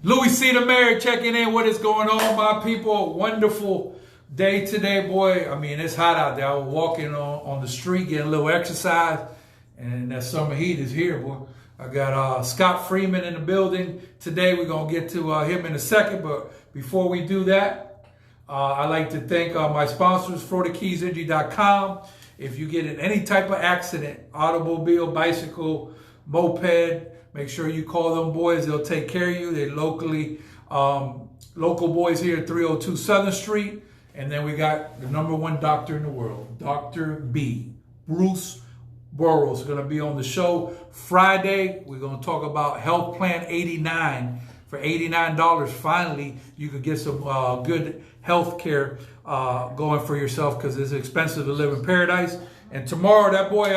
Louie C. the Mayor checking in. What is going on, my people? Wonderful day today, boy. I mean, it's hot out there. I was walking on the street getting a little exercise, and that summer heat is here, boy. I got Scott Freeman in the building today. We're going to get to him in a second, but before we do that, I'd like to thank my sponsors, FloridaKeysEnergy.com. If you get in any type of accident, automobile, bicycle, moped, make sure you call them boys. They'll take care of you. They're local boys here at 302 Southern Street. And then we got the #1 doctor in the world, Dr. B. Bruce Burrows is going to be on the show Friday. We're going to talk about Health Plan 89. For $89, finally, you could get some good health care going for yourself because it's expensive to live in paradise. And tomorrow, that boy,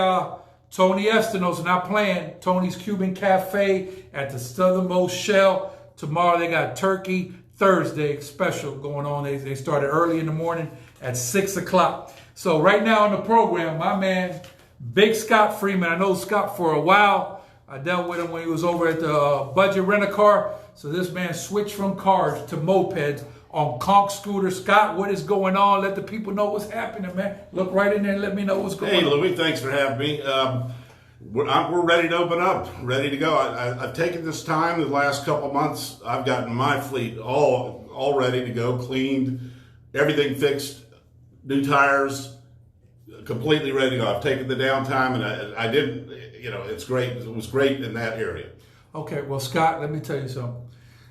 Tony Estinos not playing. Tony's Cuban Cafe at the Southernmost Shell. Tomorrow they got Turkey Thursday special going on. They started early in the morning at 6 o'clock. So right now on the program, my man, Big Scott Freeman. I know Scott for a while. I dealt with him when he was over at the Budget Rent-A-Car. So this man switched from cars to mopeds on Conch scooters. Scott, what is going on? Let the people know what's happening, man. Look right in there and let me know what's going on. Hey, Louie, thanks for having me. We're ready to open up, ready to go. I've taken this time the last couple months. I've gotten my fleet all ready to go, cleaned, everything fixed, new tires, completely ready to go. I've taken the downtime, and I didn't, it's great. It was great in that area. Okay, well, Scott, let me tell you something.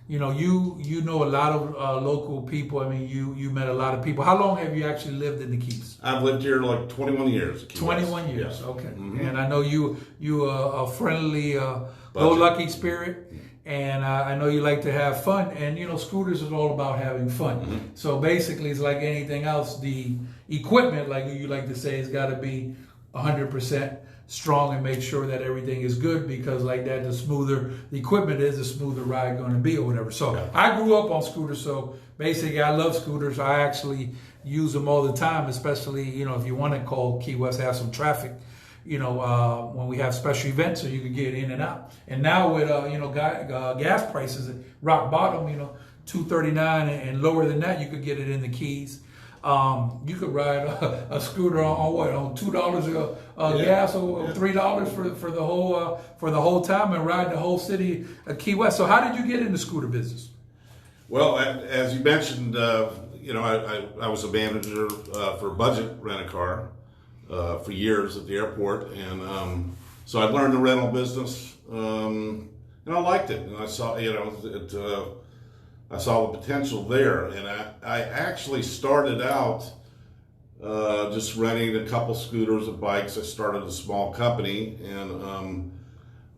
You know a lot of local people. I mean, you met a lot of people. How long have you actually lived in the Keys? I've lived here like 21 years. 21 years, yes. Okay. Mm-hmm. And I know you a friendly, go-lucky spirit, and I know you like to have fun. And, scooters is all about having fun. Mm-hmm. So basically, it's like anything else. The equipment, like you like to say, has got to be 100% strong and make sure that everything is good, because like that, the smoother the equipment is, the smoother ride going to be or whatever. So yeah. I grew up on scooters, so basically I love scooters. I actually use them all the time, especially if you want to call Key West, have some traffic, when we have special events, so you can get in and out. And now with gas prices at rock bottom, $2.39 and lower than that, you could get it in the Keys. You could ride a scooter on what, on $2 gas or $3 for the whole time and ride the whole city of Key West. So how did you get in the scooter business? Well, as you mentioned, I was a manager for Budget Rent-A-Car for years at the airport, and so I learned the rental business, and I liked it, and I saw I saw the potential there, and I actually started out just renting a couple scooters and bikes. I started a small company, and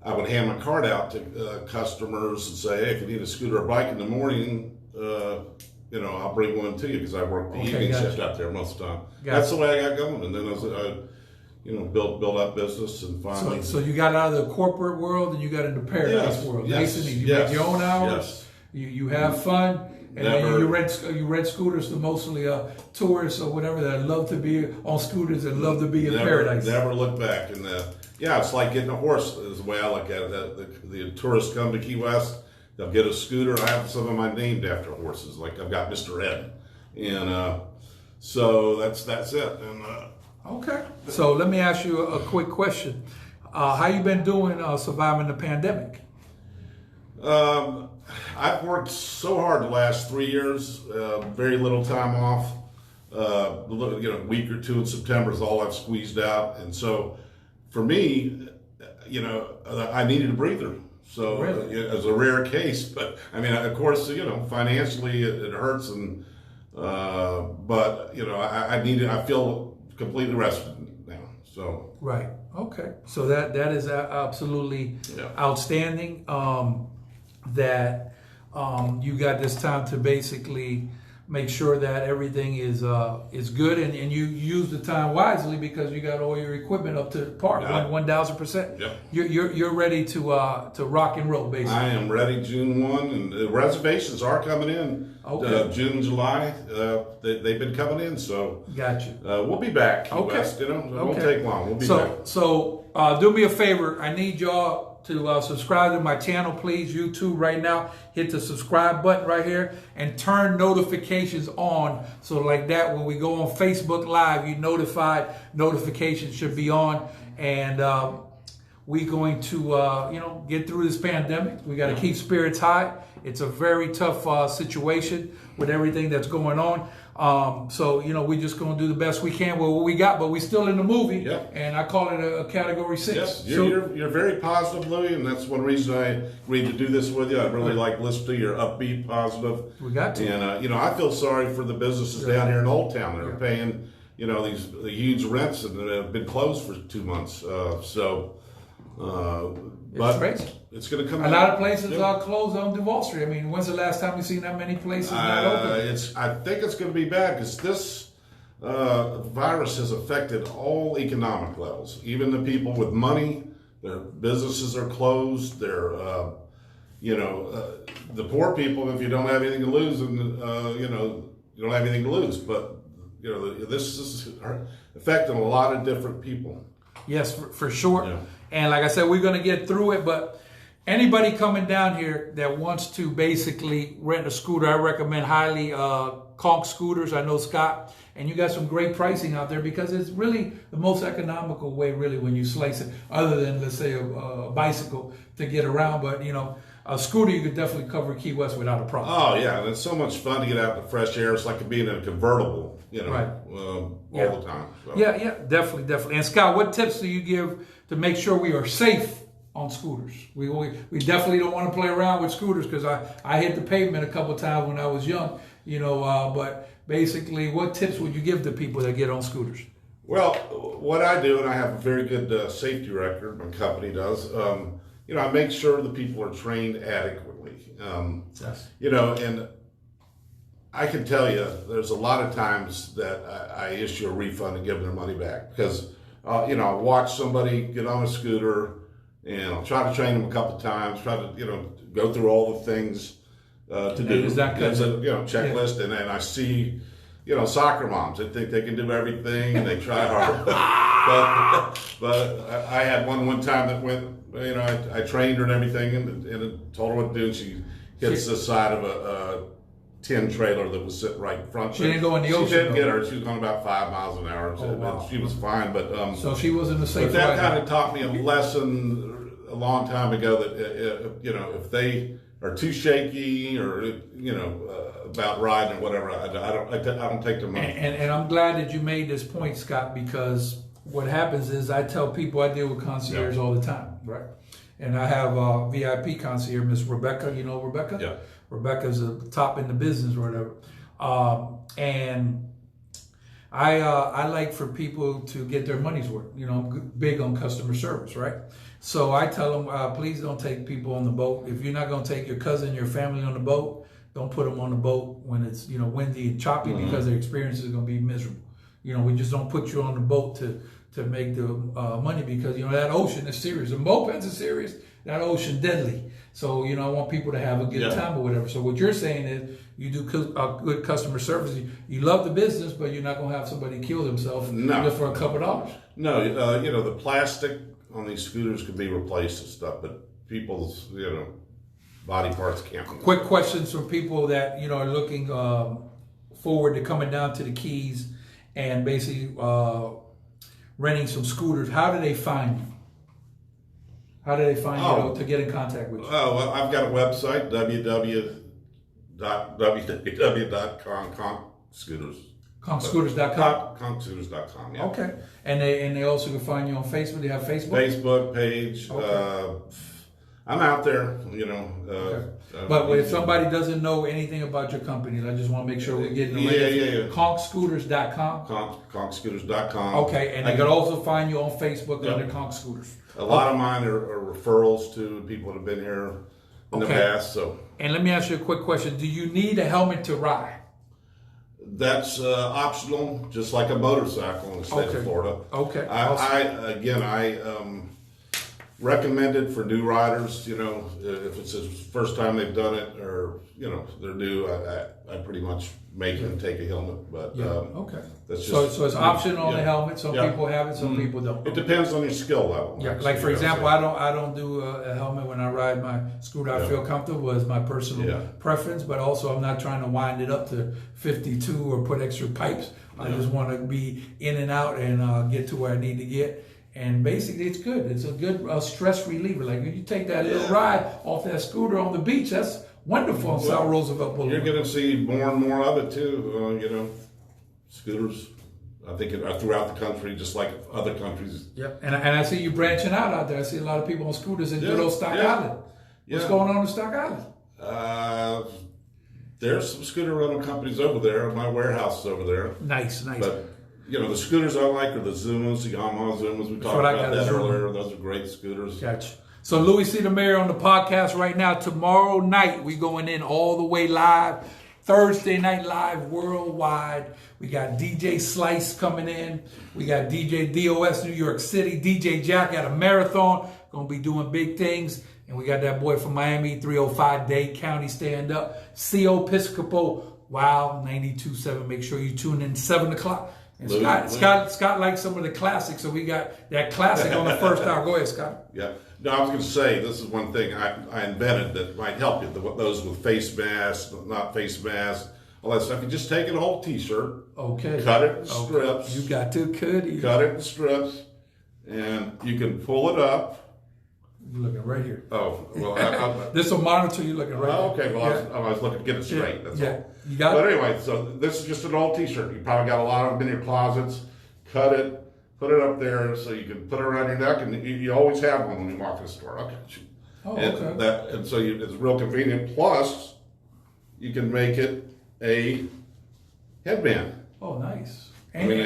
I would hand my card out to customers and say, hey, if you need a scooter or bike in the morning, I'll bring one to you, because I work the evening shift out there most of the time. That's the way I got going, and then I built up business, and finally. So you got out of the corporate world and you got into paradise world. Yes. Nice and easy. You make your own hours. Yes. You have fun, and then you rent scooters to mostly tourists or whatever that love to be on scooters and love to be in paradise. Never look back. And it's like getting a horse is the way I look at it. The tourists come to Key West, they'll get a scooter. I have some of mine named after horses. Like I've got Mr. Ed, and so that's it. And okay. So let me ask you a quick question. How you been doing surviving the pandemic? I've worked so hard the last 3 years, very little time off. A week or two in September is all I've squeezed out, and so for me, I needed a breather. So really? It was a rare case, but I mean, of course, financially it hurts, and but I feel completely rested now. So right, okay, so that is absolutely outstanding. That you got this time to basically make sure that everything is good, and you use the time wisely, because you got all your equipment up to par, 1,000%. Yep. You're ready to rock and roll, basically. I am ready June 1, and the reservations are coming in. Okay. June, July, they've been coming in, so got you. We'll be back. Okay. West, it won't take long. We'll be back. So do me a favor. I need y'all to subscribe to my channel, please. YouTube right now, hit the subscribe button right here and turn notifications on. So like that, when we go on Facebook Live, you notified. Notifications should be on. And we're going to, get through this pandemic. We got to keep spirits high. It's a very tough situation with everything that's going on. So, we're just going to do the best we can with what we got, but we're still in the movie. Yep. And I call it a category 6. Yes, you're very positive, Louie, and that's one reason I agreed to do this with you. I really like listening to your upbeat, positive. We got to. And, I feel sorry for the businesses down here in Old Town that are paying, these huge rents and have been closed for 2 months. But crazy. It's going to come. A lot of places are closed on Duval Street. I mean, when's the last time you've seen that many places not open? I think it's going to be bad because this virus has affected all economic levels. Even the people with money, their businesses are closed. They're, the poor people. If you don't have anything to lose, and you don't have anything to lose. But this is affecting a lot of different people. Yes, for sure. Yeah. And like I said, we're going to get through it. But anybody coming down here that wants to basically rent a scooter, I recommend highly Conch scooters. I know Scott, and you got some great pricing out there because it's really the most economical way, really, when you slice it, other than, let's say, a bicycle to get around. But, a scooter, you could definitely cover Key West without a problem. Oh, yeah. And it's so much fun to get out in the fresh air. It's like being in a convertible, right. All the time. So. Yeah, definitely. And Scott, what tips do you give to make sure we are safe on scooters? We definitely don't want to play around with scooters because I hit the pavement a couple of times when I was young, but basically, what tips would you give to people that get on scooters? Well, what I do, and I have a very good safety record, my company does, I make sure the people are trained adequately. Yes. And I can tell you, there's a lot of times that I issue a refund and give them their money back because, I'll watch somebody get on a scooter and I'll try to train them a couple of times, try to, go through all the things to do. Is that good? As a, checklist. Yeah. And I see, soccer moms that think they can do everything and they try hard. but I had one time that went, I trained her and everything and told her what to do. And she hits the side of a tin trailer that was sitting right in front. She didn't go in the ocean. She didn't get her. She was going about 5 miles an hour. Oh, wow. She was fine, but so she wasn't a safe. But that kind of taught me a lesson a long time ago that if they are too shaky or about riding or whatever, I don't take their money. And I'm glad that you made this point, Scott, because what happens is I tell people I deal with concierge all the time, right? And I have a VIP concierge, Miss Rebecca. You know Rebecca? Yeah. Rebecca's the top in the business or whatever. And I like for people to get their money's worth. I'm big on customer service, right? So I tell them, please don't take people on the boat. If you're not going to take your cousin, your family on the boat, don't put them on the boat when it's windy and choppy because their experience is going to be miserable. We just don't put you on the boat to make the money because that ocean is serious. The mopeds are serious. That ocean deadly. So I want people to have a good time or whatever. So what you're saying is you do good customer service. You love the business, but you're not going to have somebody kill themselves just for a couple of dollars. No, the plastic on these scooters can be replaced and stuff, but people's body parts can't. Quick questions from people that are looking forward to coming down to the Keys and basically renting some scooters. How do they find you? How do they find you to get in contact with you? Oh, well, I've got a website, www.conchscooters. Conchscooters.com? Conchscooters.com, yeah. Okay. And they also can find you on Facebook. They have Facebook? Facebook page. Okay. I'm out there, Okay. But if somebody doesn't know anything about your company, I just want to make sure we're getting the right. Yeah. Conchscooters.com? Conchscooters.com. Okay, and they can also find you on Facebook under Conch Scooters. A lot of mine are referrals to people that have been here in the past. So. And let me ask you a quick question. Do you need a helmet to ride? That's optional, just like a motorcycle in the state of Florida. Okay. recommended for new riders. You know, if it's the first time they've done it, or you know they're new, I pretty much make them take a helmet. But okay. That's just, so it's optional on the helmet. Some Yeah. people have it, some people don't. It depends on your skill level. Yeah, like for example, I don't do a helmet when I ride my scooter. I feel comfortable as my personal preference, but also I'm not trying to wind it up to 52 or put extra pipes. I just want to be in and out and get to where I need to get. And basically, it's good. It's a good stress reliever. Like when you take that little ride off that scooter on the beach, that's wonderful on South Roosevelt Boulevard. You're going to see more and more of it too. You know, scooters. I think throughout the country, just like other countries. Yep, and I see you branching out there. I see a lot of people on scooters in good old Stock Island. What's going on in Stock Island? There's some scooter rental companies over there. My warehouse is over there. Nice. But you know, the scooters I like are the Zumas, the Yamaha Zumas. We talked about that earlier. Those are great scooters. Gotcha. So Louie C. the Mayor on the podcast right now. Tomorrow night we going in all the way live. Thursday night live worldwide. We got DJ Slice coming in. We got DJ DOS New York City. DJ Jack at a marathon. Gonna be doing big things. And we got that boy from Miami, 305 Dade County stand up. CO Piscopo, Wow, 92.7. Make sure you tune in 7 o'clock. And Scott likes some of the classics, so we got that classic on the first hour. Go ahead, Scott. Yeah. No, I was going to say, this is one thing I invented that might help you. Those with face masks, not face masks, all that stuff. You just take an old T-shirt, cut it in strips. You got to cut it in strips, and you can pull it up. You're looking right here. Oh, well, this will monitor you looking right okay, well, I was looking to get it straight. That's all. You got But anyway, so this is just an old T-shirt. You probably got a lot of them in your closets. Cut it, put it up there so you can put it around your neck, and you always have one when you walk to the store. Okay. And so it's real convenient. Plus, you can make it a headband. Oh, nice. And, I mean,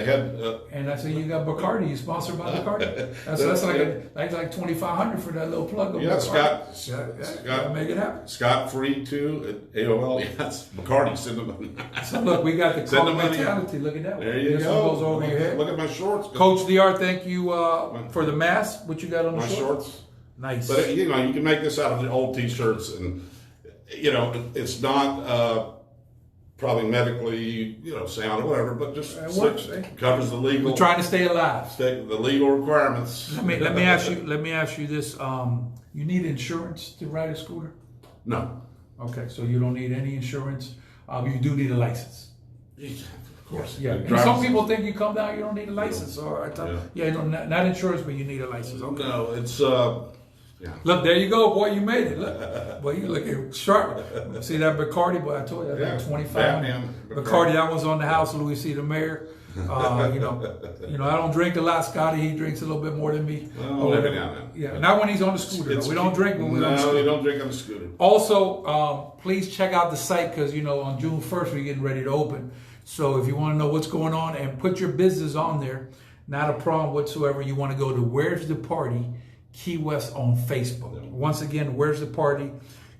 and I see you got Bacardi. You sponsored by Bacardi. That's like $2,500 for that little plug. Yeah, Scott, make it happen. Scott Free too at AOL. Yeah, it's Bacardi. Send them. So look, we got the call mentality. Look at that. There you go. Goes over your head. Look at my shorts. Coach DR, thank you for the mask. What you got on the shorts? Nice. But you know, you can make this out of the old T-shirts, and you know, it's not. Probably medically, sound or whatever, but just covers the legal. We're trying to stay alive. The legal requirements. Let me ask you this. You need insurance to ride a scooter? No. Okay, so you don't need any insurance. You do need a license. Of course. Yeah. And some people think you come down, you don't need a license. Not insurance, but you need a license. Okay. No, it's yeah. Look, there you go, boy. You made it. Look, boy, you looking sharp. See that Bacardi? Boy, I told you that's like $25. Bacardi, that one's on the house. Louie C. the Mayor. I don't drink a lot. Scotty, he drinks a little bit more than me. Not when he's on the scooter. We don't drink when we're on the scooter. No, we don't drink on the scooter. Also, please check out the site because on June 1st we're getting ready to open. So if you want to know what's going on and put your business on there, not a problem whatsoever. You want to go to Where's the Party? Key West on Facebook. Once again, Where's the Party?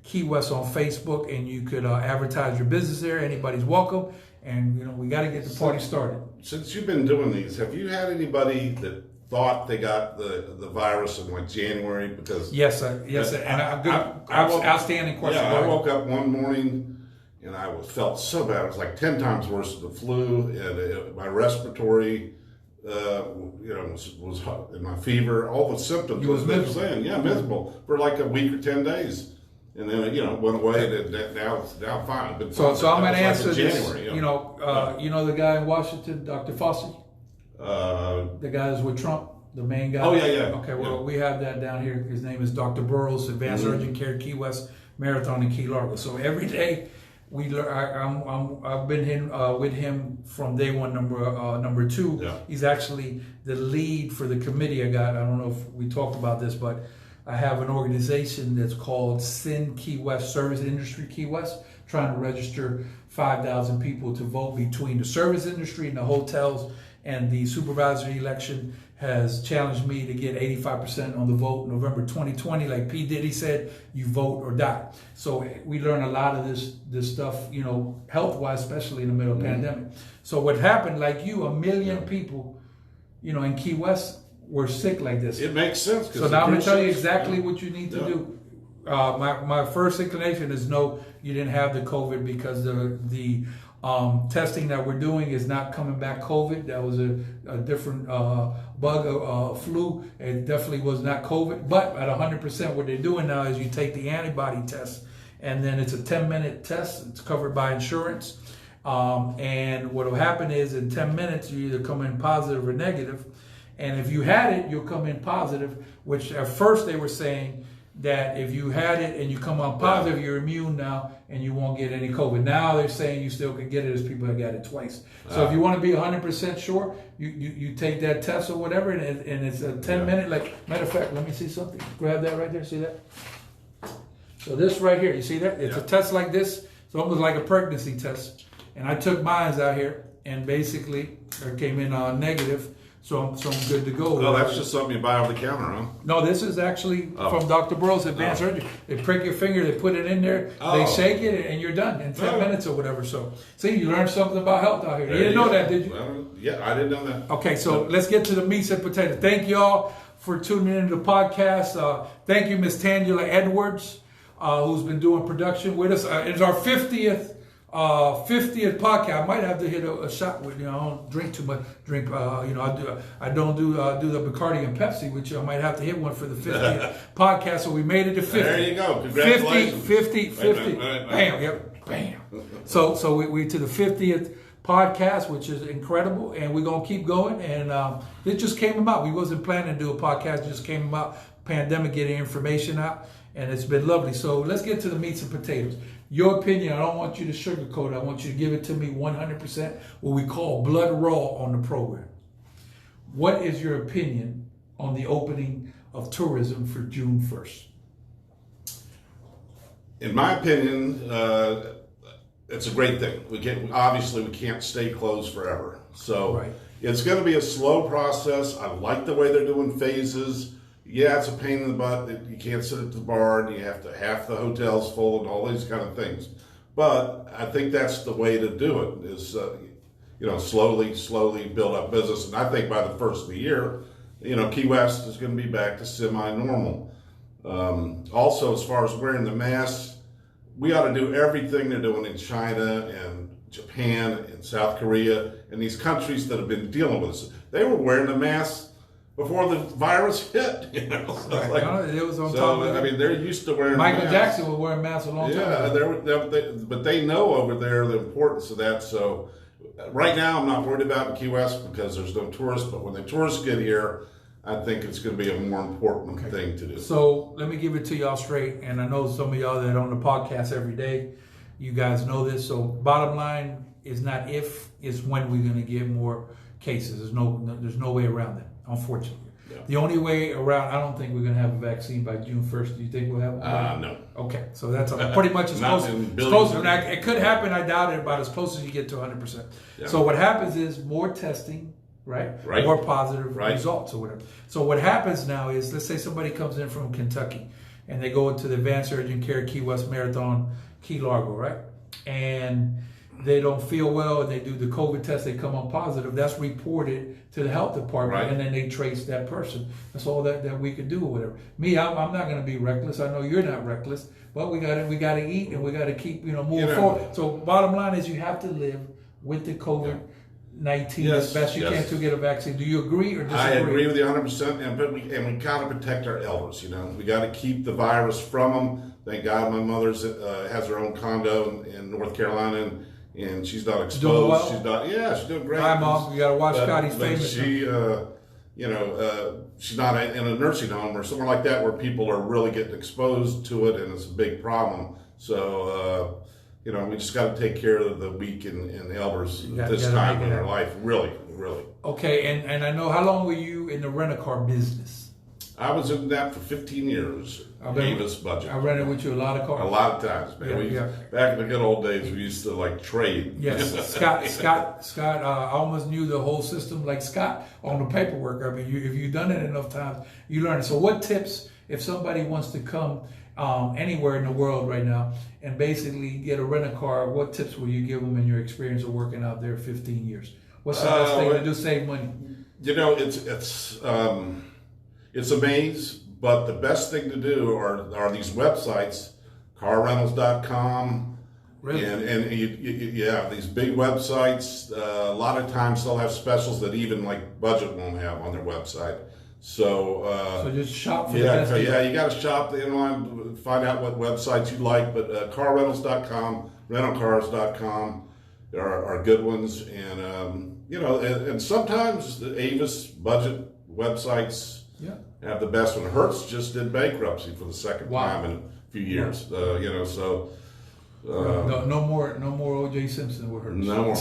Key West on Facebook, and you could advertise your business there. Anybody's welcome, and we got to get the party started. Since you've been doing these, have you had anybody that thought they got the virus in like January? Because yes, sir. And outstanding question. Yeah, I woke up one morning and I felt so bad. It was like 10 times worse than the flu, and my respiratory. Was hot, and my fever, all the symptoms. You was miserable. Miserable for like a week or 10 days, and then it went away. And now it's fine. So I'm going to answer this. The guy in Washington, Dr. Fauci, the guy that's with Trump, the main guy. Oh yeah. Okay, well we have that down here. His name is Dr. Burroughs, Advanced Urgent Care Key West Marathon in Key Largo. So every day. I've been with him from day one, number two. Yeah. He's actually the lead for the committee I don't know if we talked about this, but I have an organization that's called SIN Key West, Service Industry Key West, trying to register 5,000 people to vote between the service industry and the hotels, and the supervisory election has challenged me to get 85% on the vote November 2020. Like P. Diddy said, you vote or die. So we learn a lot of this stuff, health-wise, especially in the middle of the pandemic. So what happened, like you, 1 million people, in Key West, were sick like this. It makes sense. So now I'm going to tell you exactly what you need to do. My first inclination is no, you didn't have the COVID because the testing that we're doing is not coming back COVID. That was a different bug, flu. It definitely was not COVID. But at 100%, what they're doing now is you take the antibody test, and then it's a 10-minute test. It's covered by insurance. And what will happen is in 10 minutes, you either come in positive or negative. And if you had it, you'll come in positive, which at first they were saying that if you had it and you come out positive, you're immune now and you won't get any COVID. Now they're saying you still can get it as people that got it twice. So if you want to be 100% sure, you take that test or whatever, and it's a 10-minute, like, matter of fact, let me see something. Grab that right there, see that? So this right here, you see that? It's a test like this. It's almost like a pregnancy test. And I took mine out here, and basically I came in negative. So I'm good to go. Oh, that's just something you buy over the counter, huh? No, this is actually from Dr. Burroughs Advanced Surgery. They prick your finger, they put it in there, they shake it, and you're done in 10 minutes or whatever. So, see, you learned something about health out here. You didn't know that, did you? Well, yeah, I didn't know that. Okay, so let's get to the meats and potatoes. Thank you all for tuning into the podcast. Thank you, Miss Tangela Edwards, who's been doing production with us. It's our 50th podcast. I might have to hit a shot with, I don't drink too much. I don't do the Bacardi and Pepsi, which I might have to hit one for the 50th podcast. So we made it to 50. There you go. Congratulations. 50. Bam. Yep. Bam. So we to the 50th podcast, which is incredible, and we're gonna keep going. And it just came about. We wasn't planning to do a podcast. It just came about. Pandemic, getting information out, and it's been lovely. So let's get to the meats and potatoes. Your opinion, I don't want you to sugarcoat it. I want you to give it to me 100%, what we call blood raw on the program. What is your opinion on the opening of tourism for June 1st? In my opinion, it's a great thing. We can't stay closed forever. So It's going to be a slow process. I like the way they're doing phases. Yeah, it's a pain in the butt. You can't sit at the bar, and you have to half the hotel's full, and all these kind of things. But I think that's the way to do it. Is slowly build up business. And I think by the first of the year, Key West is going to be back to semi-normal. Also, as far as wearing the masks, we ought to do everything they're doing in China and Japan and South Korea and these countries that have been dealing with this. They were wearing the masks before the virus hit, it was on top of it. I mean, they're used to wearing Michael masks. Jackson was wearing masks a long time ago. But they know over there the importance of that. So right now, I'm not worried about Key West because there's no tourists. But when the tourists get here, I think it's going to be a more important thing to do. So let me give it to y'all straight. And I know some of y'all that are on the podcast every day, you guys know this. So bottom line is not if, it's when we're going to get more cases. There's no way around that. Unfortunately. Yeah. The only way around, I don't think we're going to have a vaccine by June 1st. Do you think we'll have one? No. Okay, so that's pretty much as close. It could happen, I doubt it, about as close as you get to 100%. Yeah. So what happens is more testing, right? More positive results or whatever. So what happens now is, let's say somebody comes in from Kentucky and they go into the Advanced Urgent Care Key West Marathon, Key Largo, right? And they don't feel well and they do the COVID test, they come up positive, that's reported to the health department, and then they trace that person. That's all that we could do or whatever. Me, I'm not going to be reckless. I know you're not reckless, but we got to eat and we got to keep moving forward. So bottom line is you have to live with the COVID-19 as best you can to get a vaccine. Do you agree or disagree? I agree with you 100%, and we got to protect our elders. We got to keep the virus from them. Thank God my mother's has her own condo in North Carolina, and she's not exposed. Doing well? She's doing great. Hi, Mom. You got to watch Scotty's famous. She, she's not in a nursing home or somewhere like that where people are really getting exposed to it, and it's a big problem. So, we just got to take care of the weak and elders this time in their life. Really, really. Okay, and I know, how long were you in the rent-a-car business? I was in that for 15 years. Davis budget. I rented with you a lot of cars. A lot of times, man. Back in the good old days, we used to trade. Yes, Scott. I almost knew the whole system like Scott on the paperwork. I mean, if you've done it enough times, you learn it. So, what tips if somebody wants to come anywhere in the world right now and basically get a rent-a-car? What tips will you give them in your experience of working out there 15 years? What's the best thing to do? Save money. You know, it's a maze, but the best thing to do are these websites, carrentals.com, Really? and yeah, these big websites. A lot of times they'll have specials that even like budget won't have on their website. So just shop for the best deal. yeah, you got to shop the online, find out what websites you like. But carrentals.com, rentalcars.com are good ones, and you know, and sometimes the Avis budget websites have the best one. Hertz just did bankruptcy for the second time in a few years. You know, so. No more O.J. Simpson with Hertz. No more.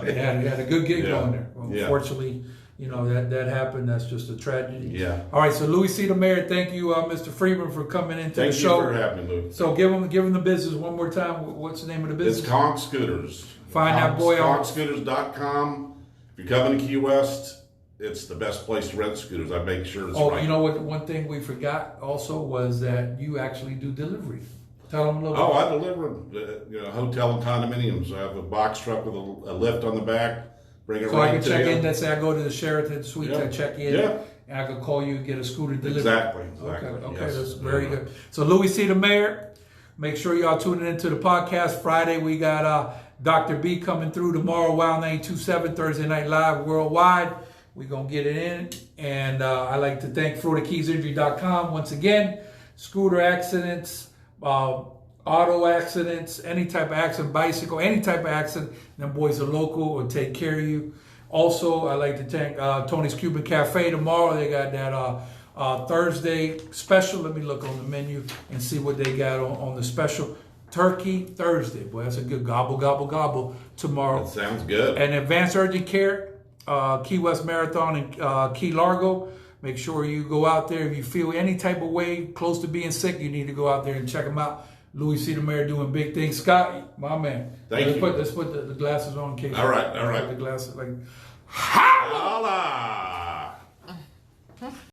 They had a good gig going there. Unfortunately, you know, that happened. That's just a tragedy. Yeah. All right. So Louie C. the Mayor, thank you, Mr. Freeman, for coming into the show. Thank you for having me, Louie. So give them the business one more time. What's the name of the business? It's Conch Scooters. Find that boy on ConchScooters.com. If you're coming to Key West, it's the best place to rent scooters. I make sure it's right. You know what? One thing we forgot also was that you actually do delivery. Tell them a little bit. I deliver hotel and condominiums. I have a box truck with a lift on the back. Bring it So right I can to check you. in. Let's say I go to the Sheraton Suites. I check in. Yeah. And I can call you and get a scooter delivered. Exactly. Okay, Yes. that's very good. So Louie C. the Mayor, make sure y'all tuning into the podcast. Friday we got Dr. B coming through tomorrow. Wild 927 Thursday Night Live worldwide. We're gonna get it in, and I like to thank FloridaKeysInjury.com once again. Scooter accidents, auto accidents, any type of accident, bicycle, any type of accident, them boys are local or take care of you. Also, I like to thank Tony's Cuban Cafe tomorrow. They got that Thursday special. Let me look on the menu and see what they got on the special. Turkey Thursday. Boy, that's a good gobble, gobble, gobble tomorrow. That sounds good. And Advanced Urgent Care, Key West Marathon and Key Largo. Make sure you go out there. If you feel any type of way close to being sick, you need to go out there and check them out. Louie C. the Mayor doing big things. Scott, my man. Thank you. Let's put the glasses on in case. All right. The glasses like. Holla!